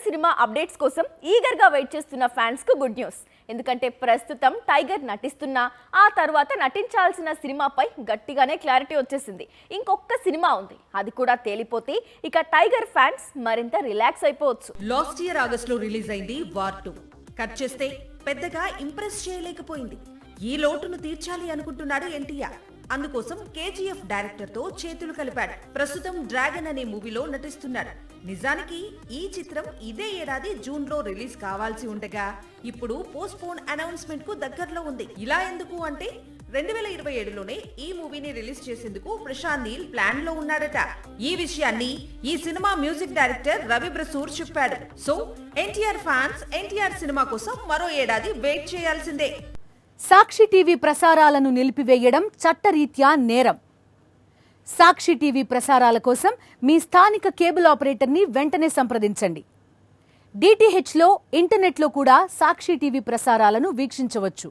Cinema updates కోసం ఈగర్గా wait చేస్తున్న fans కు గుడ్ న్యూస్. ఎందుకంటే ప్రస్తుతం టైగర్ నటిస్తున్న ఆ తర్వాత నటించాల్సిన సినిమాపై గట్టిగానే క్లారిటీ వచ్చేసింది. ఇంకొక సినిమా ఉంది, అది కూడా తేలిపోతే ఇక టైగర్ ఫ్యాన్స్ మరింత రిలాక్స్ అయిపోవచ్చు. లాస్ట్ ఇయర్ ఆగస్ట్ లో రిలీజ్ అయింది వార్ 2. కట్ చేస్తే పెద్దగా ఇంప్రెస్ చేయలేకపోయింది. ఈ లోటును తీర్చాలి అనుకుంటున్నాడు ఎన్టీఆర్. అందుకోసం కేజీఎఫ్ డైరెక్టర్ తో చేతులు కలిపాడు. ప్రస్తుతం డ్రాగన్ అనే మూవీలో నటిస్తున్నాడు. నిజానికి ఈ చిత్రం ఇదే ఏడాది జూన్ లో రిలీజ్ కావాల్సి ఉండగా ఇప్పుడు పోస్ట్ పోన్ అనౌన్స్మెంట్ కు దగ్గరలో ఉంది. ఇలా ఎందుకు అంటే 2027లోనే ఈ మూవీని రిలీజ్ చేసేందుకు ప్రశాంత్ నీల్ ప్లాన్ లో ఉన్నాడట. ఈ విషయాన్ని ఈ సినిమా మ్యూజిక్ డైరెక్టర్ రవి బ్రసూర్ చెప్పాడు. So NTR fans NTR cinema కోసం మరో ఏడాది వెయిట్ చేయాల్సిందే. సాక్షి టీవీ ప్రసారాలను నిలిపివేయడం చట్టరీత్యా నేరం. సాక్షి టీవీ ప్రసారాల కోసం మీ స్థానిక కేబుల్ ఆపరేటర్ని వెంటనే సంప్రదించండి. డిటిహెచ్లో, ఇంటర్నెట్లో కూడా సాక్షి టీవీ ప్రసారాలను వీక్షించవచ్చు.